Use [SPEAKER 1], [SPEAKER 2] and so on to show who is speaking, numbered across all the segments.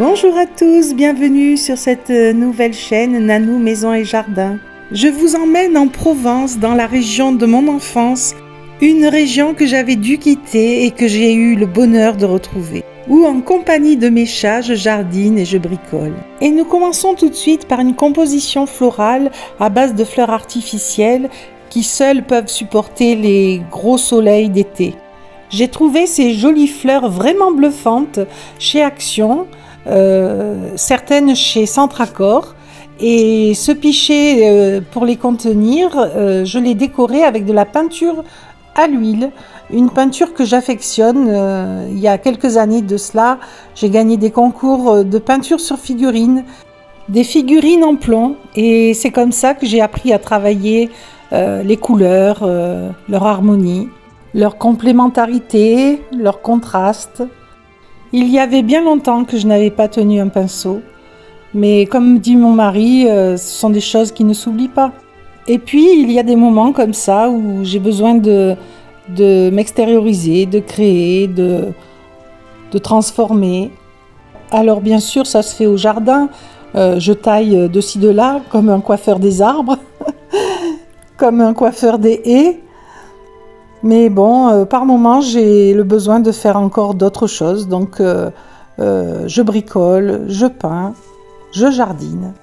[SPEAKER 1] Bonjour à tous, bienvenue sur cette nouvelle chaîne Nanou Maison et Jardin. Je vous emmène en Provence, dans la région de mon enfance, une région que j'avais dû quitter et que j'ai eu le bonheur de retrouver, où en compagnie de mes chats, je jardine et je bricole. Et nous commençons tout de suite par une composition florale à base de fleurs artificielles qui seules peuvent supporter les gros soleils d'été. J'ai trouvé ces jolies fleurs vraiment bluffantes chez Action, certaines chez Centracor, et ce pichet pour les contenir, je l'ai décoré avec de la peinture à l'huile, une peinture que j'affectionne. Il y a quelques années de cela, j'ai gagné des concours de peinture sur figurines, des figurines en plomb, et c'est comme ça que j'ai appris à travailler les couleurs, leur harmonie, leur complémentarité, leur contraste. Il y avait bien longtemps que je n'avais pas tenu un pinceau, mais comme dit mon mari, ce sont des choses qui ne s'oublient pas. Et puis il y a des moments comme ça où j'ai besoin de m'extérioriser, de créer, de transformer. Alors bien sûr, ça se fait au jardin. Je taille de ci de là comme un coiffeur des arbres, comme un coiffeur des haies. Mais bon, par moments, j'ai le besoin de faire encore d'autres choses. Donc, je bricole, je peins, je jardine.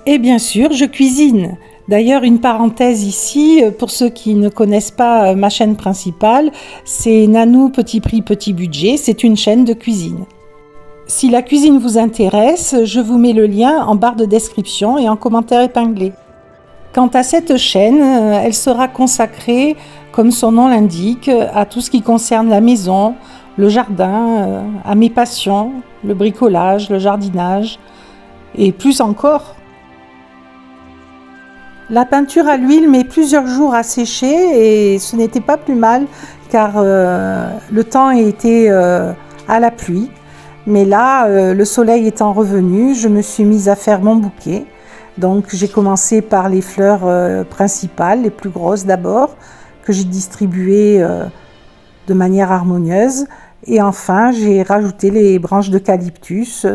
[SPEAKER 1] Et bien sûr, je cuisine. D'ailleurs, une parenthèse ici, pour ceux qui ne connaissent pas ma chaîne principale, c'est Nanou Petit Prix Petit Budget, c'est une chaîne de cuisine. Si la cuisine vous intéresse, je vous mets le lien en barre de description et en commentaire épinglé. Quant à cette chaîne, elle sera consacrée, comme son nom l'indique, à tout ce qui concerne la maison, le jardin, à mes passions, le bricolage, le jardinage et plus encore. La peinture à l'huile met plusieurs jours à sécher et ce n'était pas plus mal car le temps était à la pluie. Mais là, le soleil étant revenu, je me suis mise à faire mon bouquet. Donc j'ai commencé par les fleurs principales, les plus grosses d'abord, que j'ai distribuées de manière harmonieuse. Et enfin, j'ai rajouté les branches d'eucalyptus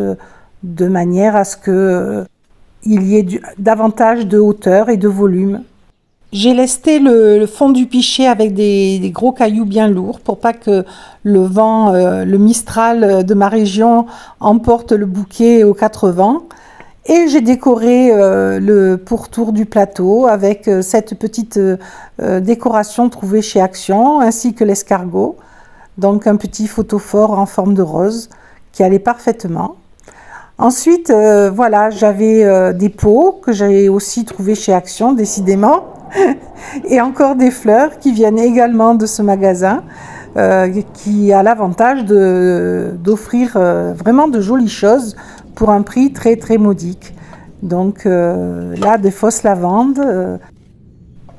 [SPEAKER 1] de manière à ce qu'il y ait davantage de hauteur et de volume. J'ai lesté le fond du pichet avec des gros cailloux bien lourds pour pas que le vent, le mistral de ma région emporte le bouquet aux quatre vents. Et j'ai décoré le pourtour du plateau avec cette petite décoration trouvée chez Action, ainsi que l'escargot. Donc un petit photophore en forme de rose qui allait parfaitement. Ensuite, voilà, j'avais des pots que j'ai aussi trouvés chez Action, décidément. Et encore des fleurs qui viennent également de ce magasin, qui a l'avantage d'offrir vraiment de jolies choses pour un prix très très modique. Donc là, des fausses lavandes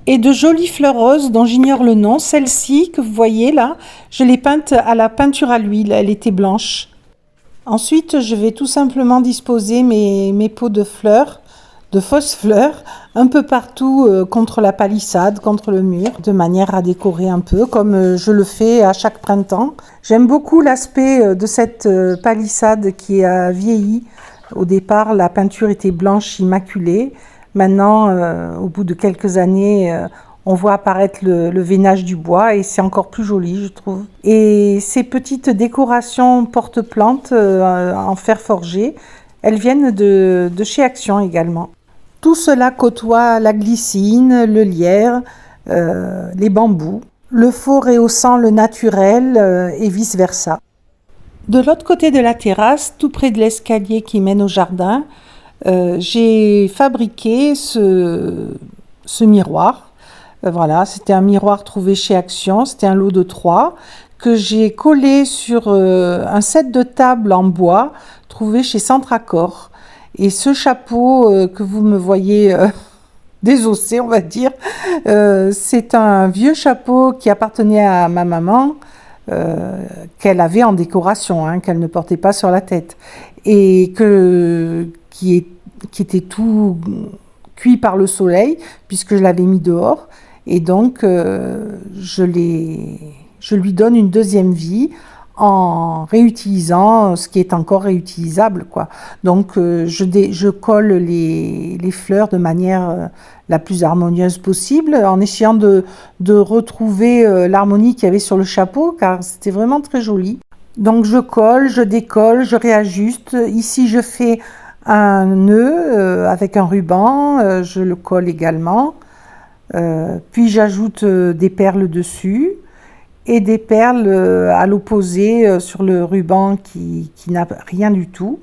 [SPEAKER 1] et de jolies fleurs roses dont j'ignore le nom. Celle-ci que vous voyez là, je l'ai peinte à la peinture à l'huile, elle était blanche. Ensuite, je vais tout simplement disposer mes pots de fleurs, de fausses fleurs, un peu partout contre la palissade, contre le mur, de manière à décorer un peu, comme je le fais à chaque printemps. J'aime beaucoup l'aspect de cette palissade qui a vieilli. Au départ, la peinture était blanche immaculée. Maintenant, au bout de quelques années, on voit apparaître le veinage du bois et c'est encore plus joli, je trouve. Et ces petites décorations porte-plantes en fer forgé, elles viennent de chez Action également. Tout cela côtoie la glycine, le lierre, les bambous, le faux rehaussant le naturel et vice-versa. De l'autre côté de la terrasse, tout près de l'escalier qui mène au jardin, j'ai fabriqué ce miroir. Voilà, c'était un miroir trouvé chez Action, c'était un lot de 3 que j'ai collé sur un set de table en bois trouvé chez Centracor. Et ce chapeau que vous me voyez désossé, on va dire, c'est un vieux chapeau qui appartenait à ma maman, qu'elle avait en décoration, qu'elle ne portait pas sur la tête, et qui était tout cuit par le soleil, puisque je l'avais mis dehors. Et donc, je lui donne une deuxième vie en réutilisant ce qui est encore réutilisable, quoi. Donc je colle les fleurs de manière la plus harmonieuse possible, en essayant de retrouver l'harmonie qu'il y avait sur le chapeau, car c'était vraiment très joli. Donc je colle, je décolle, je réajuste. Ici je fais un nœud avec un ruban, je le colle également. Puis j'ajoute des perles dessus et des perles à l'opposé sur le ruban qui n'a rien du tout.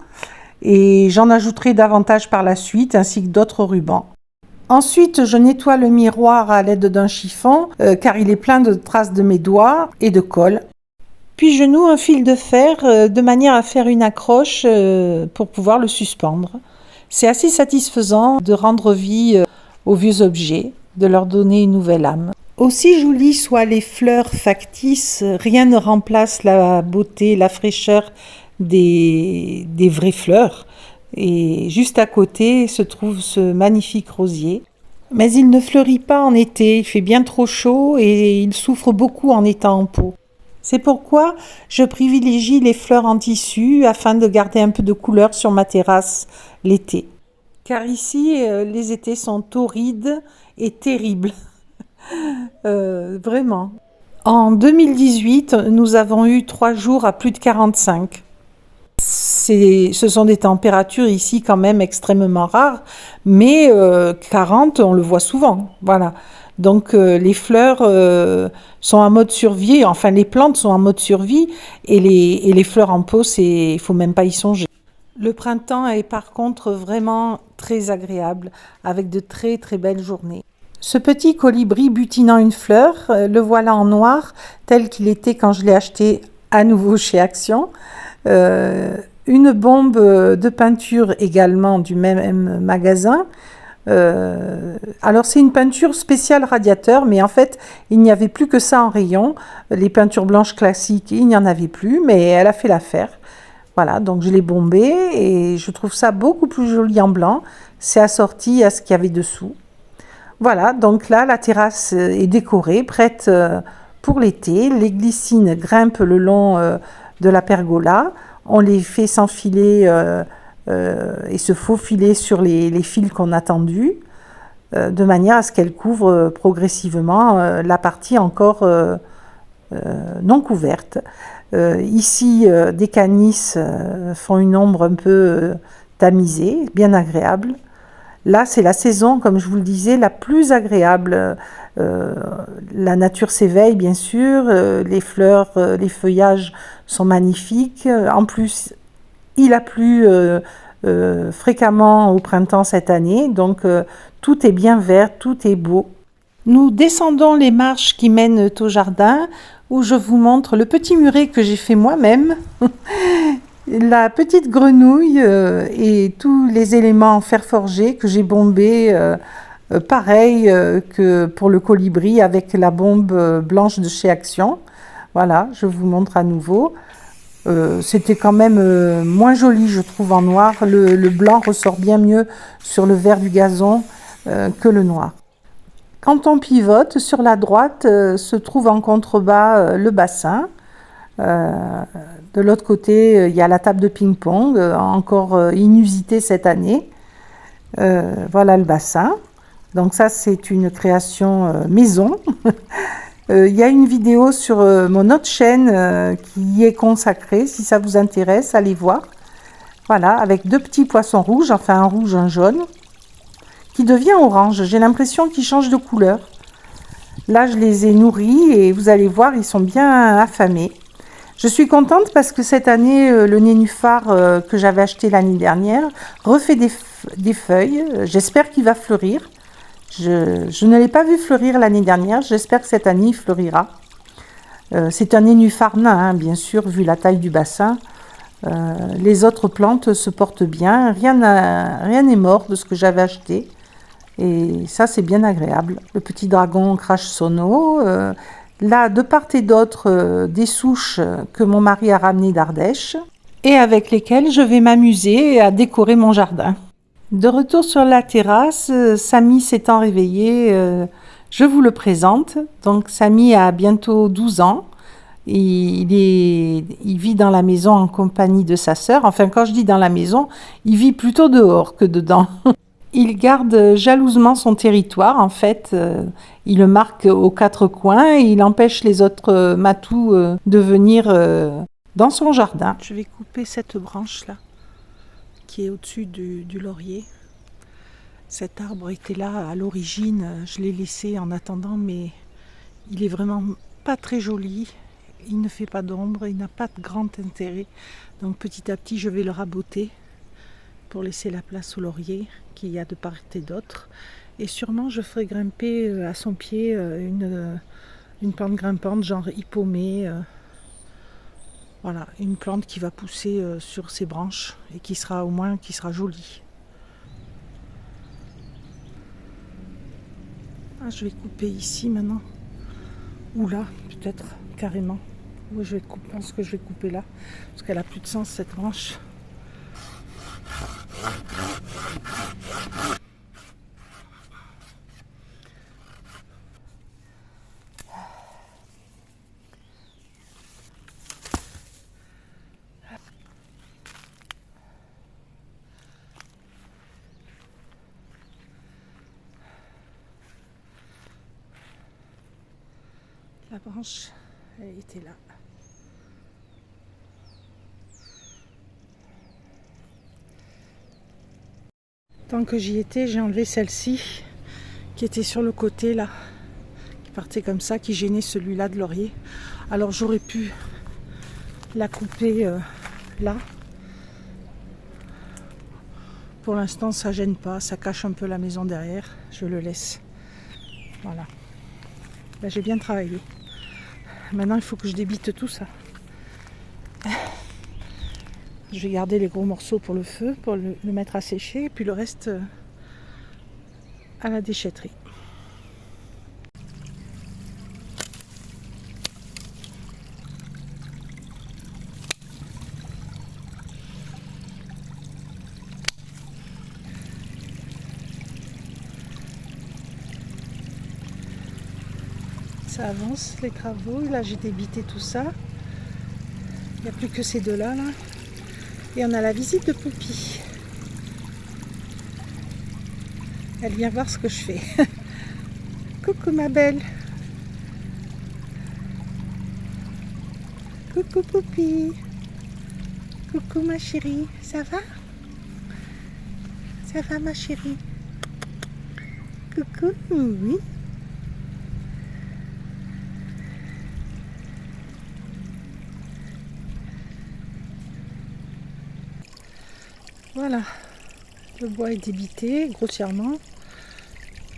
[SPEAKER 1] Et j'en ajouterai davantage par la suite, ainsi que d'autres rubans. Ensuite, je nettoie le miroir à l'aide d'un chiffon, car il est plein de traces de mes doigts et de colle. Puis je noue un fil de fer de manière à faire une accroche pour pouvoir le suspendre. C'est assez satisfaisant de rendre vie aux vieux objets, de leur donner une nouvelle âme. Aussi jolies soient les fleurs factices, rien ne remplace la beauté, la fraîcheur des vraies fleurs. Et juste à côté se trouve ce magnifique rosier. Mais il ne fleurit pas en été, il fait bien trop chaud et il souffre beaucoup en étant en pot. C'est pourquoi je privilégie les fleurs en tissu afin de garder un peu de couleur sur ma terrasse l'été. Car ici, les étés sont torrides et terribles. Vraiment. En 2018, nous avons eu 3 jours à plus de 45. Ce sont des températures ici quand même extrêmement rares, mais 40, on le voit souvent. Voilà. Donc les fleurs sont en mode survie, enfin les plantes sont en mode survie, et les fleurs en pot, il faut même pas y songer. Le printemps est par contre vraiment très agréable, avec de très très belles journées. Ce petit colibri butinant une fleur, le voilà en noir, tel qu'il était quand je l'ai acheté à nouveau chez Action. Une bombe de peinture également du même magasin. Alors c'est une peinture spéciale radiateur, mais en fait il n'y avait plus que ça en rayon. Les peintures blanches classiques, il n'y en avait plus, mais elle a fait l'affaire. Voilà, donc je l'ai bombée et je trouve ça beaucoup plus joli en blanc. C'est assorti à ce qu'il y avait dessous. Voilà, donc là la terrasse est décorée, prête pour l'été. Les glycines grimpent le long de la pergola. On les fait s'enfiler et se faufiler sur les fils qu'on a tendus, de manière à ce qu'elles couvrent progressivement la partie encore non couverte. Ici, des canisses font une ombre un peu tamisée, bien agréable. Là, c'est la saison, comme je vous le disais, la plus agréable. La nature s'éveille, bien sûr. Les fleurs, les feuillages sont magnifiques. En plus, il a plu fréquemment au printemps cette année. Donc, tout est bien vert, tout est beau. Nous descendons les marches qui mènent au jardin, où je vous montre le petit muret que j'ai fait moi-même. La petite grenouille et tous les éléments en fer forgé que j'ai bombés, pareil que pour le colibri avec la bombe blanche de chez Action. Voilà, je vous montre à nouveau. C'était quand même moins joli, je trouve, en noir. Le blanc ressort bien mieux sur le vert du gazon que le noir. Quand on pivote, sur la droite se trouve en contrebas le bassin. De l'autre côté, il y a la table de ping-pong, encore inusitée cette année. Voilà le bassin. Donc ça, c'est une création maison. Il y a une vidéo sur mon autre chaîne qui y est consacrée. Si ça vous intéresse, allez voir. Voilà, avec 2 petits poissons rouges, enfin un rouge, un jaune, qui devient orange. J'ai l'impression qu'ils changent de couleur. Là, je les ai nourris et vous allez voir, ils sont bien affamés. Je suis contente parce que cette année, le nénuphar que j'avais acheté l'année dernière refait des feuilles. J'espère qu'il va fleurir. Je ne l'ai pas vu fleurir l'année dernière. J'espère que cette année, il fleurira. C'est un nénuphar nain, hein, bien sûr, vu la taille du bassin. Les autres plantes se portent bien. Rien n'est mort de ce que j'avais acheté. Et ça, c'est bien agréable. Le petit dragon crache son eau. Là, de part et d'autre, des souches que mon mari a ramenées d'Ardèche et avec lesquelles je vais m'amuser à décorer mon jardin. De retour sur la terrasse, Samy s'étant réveillé, je vous le présente. Donc Samy a bientôt 12 ans. Il vit dans la maison en compagnie de sa sœur. Enfin, quand je dis dans la maison, il vit plutôt dehors que dedans. Il garde jalousement son territoire. En fait, il le marque aux quatre coins et il empêche les autres matous de venir dans son jardin. Je vais couper cette branche-là qui est au-dessus du laurier. Cet arbre était là à l'origine. Je l'ai laissé en attendant, mais il est vraiment pas très joli. Il ne fait pas d'ombre, il n'a pas de grand intérêt. Donc petit à petit, je vais le raboter pour laisser la place au laurier qu'il y a de part et d'autre. Et sûrement, je ferai grimper à son pied une plante grimpante, genre hippomée. Voilà, une plante qui va pousser sur ses branches et qui sera jolie. Ah, je vais couper ici maintenant. Ou là, peut-être, carrément. Oui, je pense que je vais couper là, parce qu'elle a plus de sens cette branche. La branche, elle était là. Tant que j'y étais, j'ai enlevé celle-ci qui était sur le côté là, qui partait comme ça, qui gênait celui-là de laurier. Alors j'aurais pu la couper là. Pour l'instant, ça gêne pas, ça cache un peu la maison derrière. Je le laisse. Voilà. Là, j'ai bien travaillé. Maintenant, il faut que je débite tout ça. Je vais garder les gros morceaux pour le feu, pour le mettre à sécher, et puis le reste à la déchetterie. Ça avance les travaux. Là, j'ai débité tout ça. Il n'y a plus que ces deux-là, là. Et on a la visite de Poupie. Elle vient voir ce que je fais. Coucou ma belle. Coucou Poupie. Coucou ma chérie. Ça va? Ça va ma chérie? Coucou, oui. Voilà, le bois est débité grossièrement.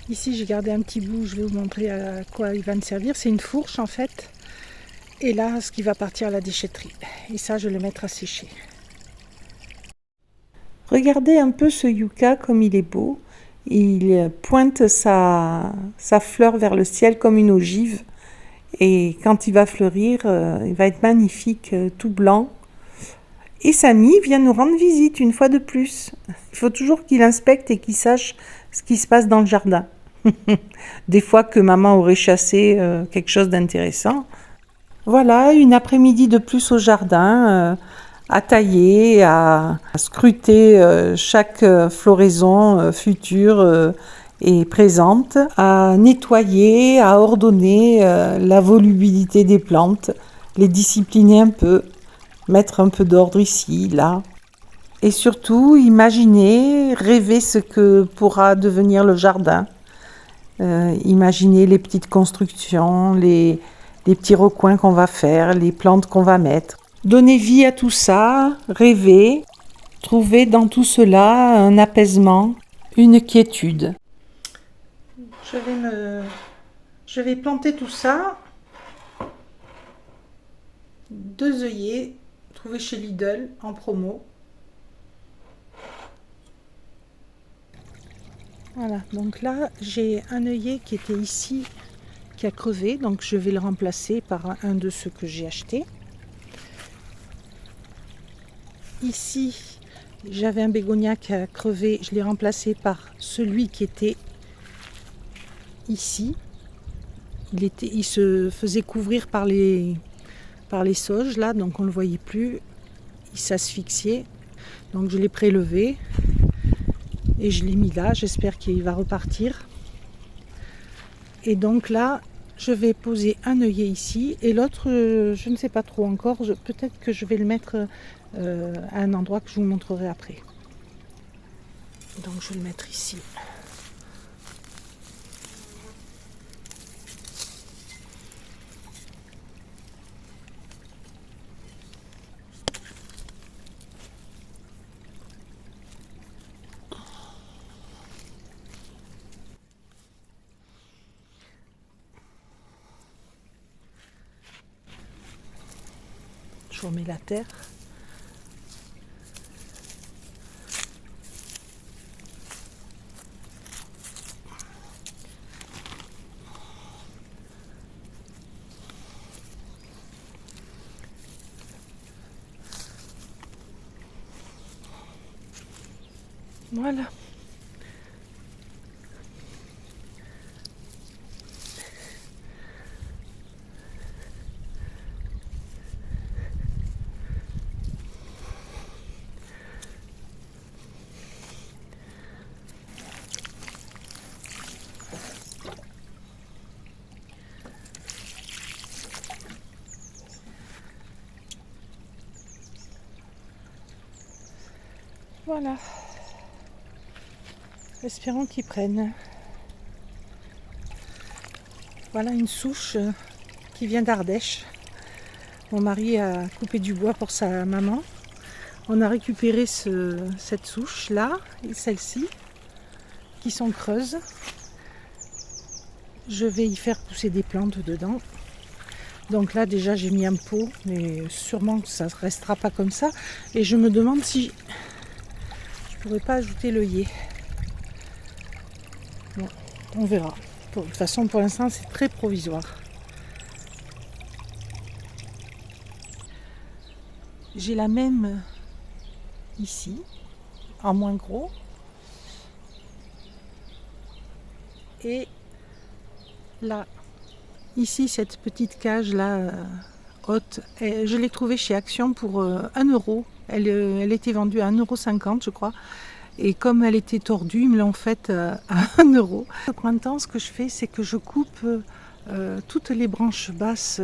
[SPEAKER 1] Ici j'ai gardé un petit bout, je vais vous montrer à quoi il va me servir. C'est une fourche en fait. Et là, ce qui va partir à la déchetterie. Et ça, je vais le mettre à sécher. Regardez un peu ce yucca comme il est beau. Il pointe sa fleur vers le ciel comme une ogive. Et quand il va fleurir, il va être magnifique, tout blanc. Et Samy vient nous rendre visite une fois de plus. Il faut toujours qu'il inspecte et qu'il sache ce qui se passe dans le jardin. Des fois que maman aurait chassé quelque chose d'intéressant. Voilà, une après-midi de plus au jardin, à tailler, à scruter chaque floraison future et présente, à nettoyer, à ordonner la volubilité des plantes, les discipliner un peu. Mettre un peu d'ordre ici, là. Et surtout, imaginer, rêver ce que pourra devenir le jardin. Imaginer les petites constructions, les petits recoins qu'on va faire, les plantes qu'on va mettre. Donner vie à tout ça, rêver, trouver dans tout cela un apaisement, une quiétude. Je vais planter tout ça. 2 œillets trouvés chez Lidl en promo. Voilà, donc là j'ai un œillet qui était ici, qui a crevé, donc je vais le remplacer par un de ceux que j'ai acheté. Ici j'avais un bégonia qui a crevé, je l'ai remplacé par celui qui était ici. Il se faisait couvrir par les par les sauges là, donc on ne le voyait plus, il s'asphyxiait. Donc je l'ai prélevé et je l'ai mis là, j'espère qu'il va repartir. Et donc là, je vais poser un œillet ici et l'autre, je ne sais pas trop encore, peut-être que je vais le mettre à un endroit que je vous montrerai après. Donc je vais le mettre ici. Je remets la terre. Voilà. Voilà. Espérons qu'ils prennent. Voilà une souche qui vient d'Ardèche. Mon mari a coupé du bois pour sa maman. On a récupéré cette souche là et celle-ci qui sont creuses. Je vais y faire pousser des plantes dedans. Donc là déjà j'ai mis un pot, mais sûrement que ça ne restera pas comme ça. Et je me demande si je pourrais pas ajouter l'œillet. Bon, on verra. De toute façon pour l'instant c'est très provisoire. J'ai la même ici, en moins gros. Et là, ici cette petite cage là haute, je l'ai trouvée chez Action pour 1 €. Elle était vendue à 1,50 € je crois. Et comme elle était tordue, ils me l'ont faite à 1 €. Au printemps, ce que je fais, c'est que je coupe toutes les branches basses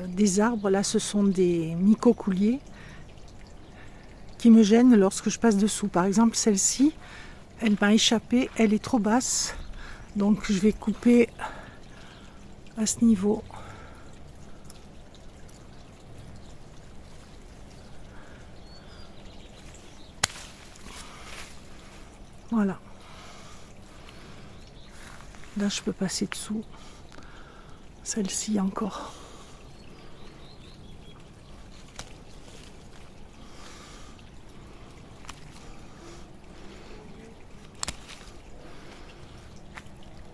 [SPEAKER 1] des arbres. Là, ce sont des mycocouliers qui me gênent lorsque je passe dessous. Par exemple, celle-ci, elle m'a échappé, elle est trop basse. Donc, je vais couper à ce niveau. Voilà. Là, je peux passer dessous. Celle-ci encore.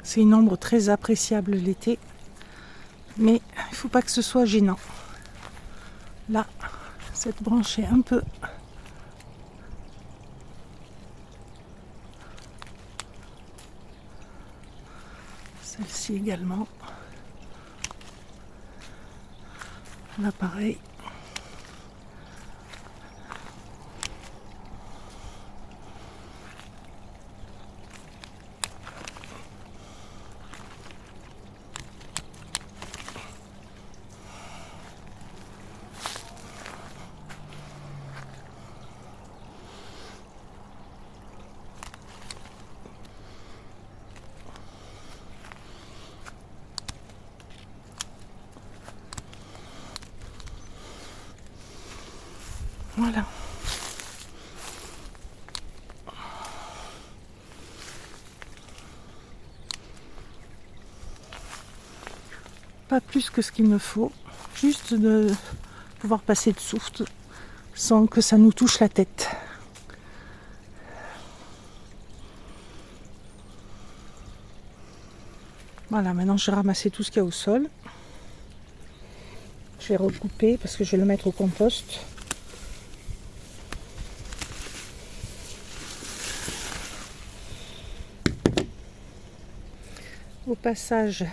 [SPEAKER 1] C'est une ombre très appréciable l'été. Mais il ne faut pas que ce soit gênant. Là, cette branche est un peu... Celle-ci également. Là, pareil. Voilà. Pas plus que ce qu'il me faut, juste de pouvoir passer dessous sans que ça nous touche la tête. Voilà, maintenant je vais ramasser tout ce qu'il y a au sol. Je vais recouper parce que je vais le mettre au compost. Au passage,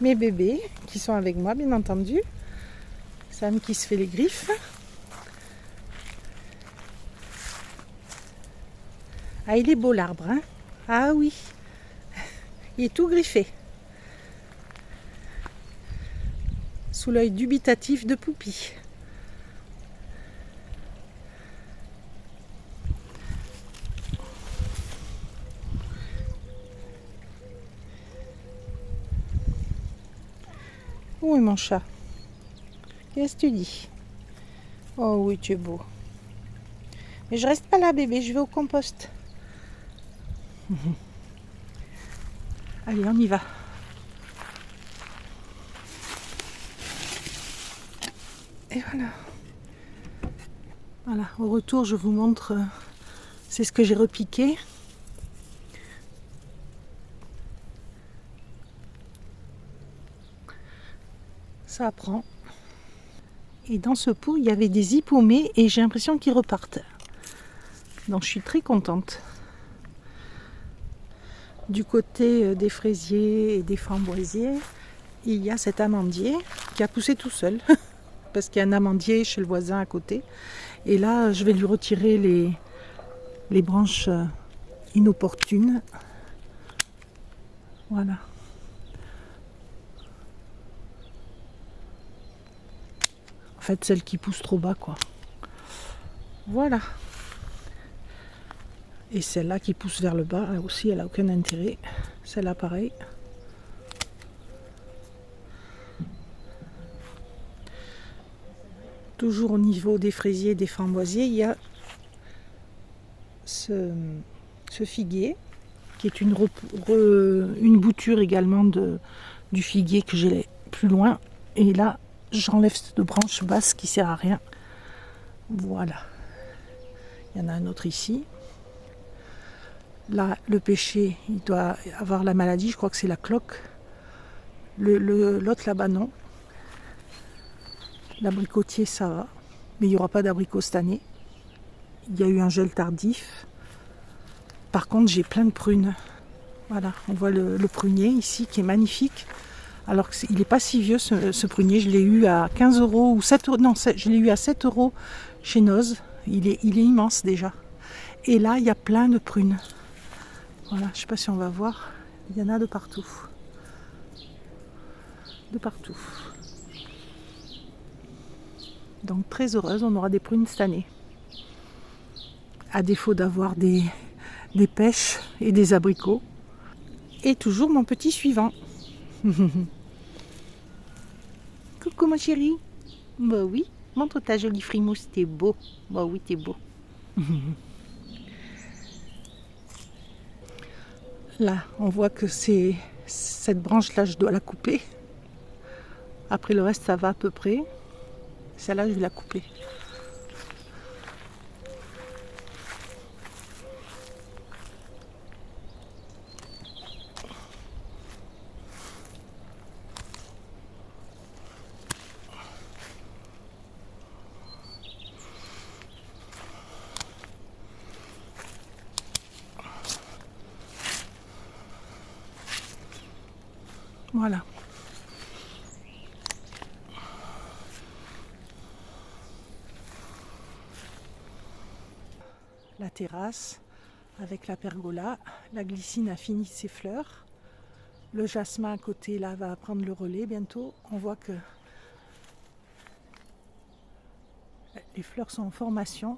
[SPEAKER 1] mes bébés qui sont avec moi, bien entendu. Sam qui se fait les griffes. Ah, il est beau l'arbre, hein? Ah oui, il est tout griffé. Sous l'œil dubitatif de Poupie. Où est mon chat? Qu'est-ce que tu dis? Oh oui, tu es beau. Mais je reste pas là, bébé, je vais au compost. Allez, on y va. Et voilà. Voilà, au retour, je vous montre, c'est ce que j'ai repiqué. Ça apprend. Et dans ce pot, il y avait des hippomées et j'ai l'impression qu'ils repartent. Donc je suis très contente. Du côté des fraisiers et des framboisiers, il y a cet amandier qui a poussé tout seul. Parce qu'il y a un amandier chez le voisin à côté. Et là, je vais lui retirer les branches inopportunes. Voilà. En fait, celles qui poussent trop bas, quoi. Voilà. Et celle-là qui pousse vers le bas, elle aussi, elle n'a aucun intérêt. Celle-là, pareil. Toujours au niveau des fraisiers et des framboisiers, il y a ce figuier, qui est une bouture également du figuier que j'ai plus loin. Et là, j'enlève cette branche basse qui sert à rien. Voilà. Il y en a un autre ici. Là, le pêcher, il doit avoir la maladie, je crois que c'est la cloque. L'autre là-bas, non. L'abricotier, ça va. Mais il n'y aura pas d'abricot cette année. Il y a eu un gel tardif. Par contre, j'ai plein de prunes. Voilà, on voit le prunier ici qui est magnifique. Alors qu'il n'est pas si vieux ce prunier. Je l'ai eu à 15 € ou 7 €. Non, je l'ai eu à 7 € chez Noz. Il est immense déjà. Et là, il y a plein de prunes. Voilà, je ne sais pas si on va voir. Il y en a de partout. De partout. Donc très heureuse, on aura des prunes cette année. À défaut d'avoir des pêches et des abricots. Et toujours mon petit suivant. Coucou ma chérie. Bah oui, montre ta jolie frimousse, t'es beau. Bah oui, t'es beau. Là, on voit que c'est cette branche-là, je dois la couper. Après le reste, ça va à peu près. Celle-là, je vais la couper. Voilà. La terrasse avec la pergola. La glycine a fini ses fleurs. Le jasmin à côté là va prendre le relais bientôt. On voit que les fleurs sont en formation.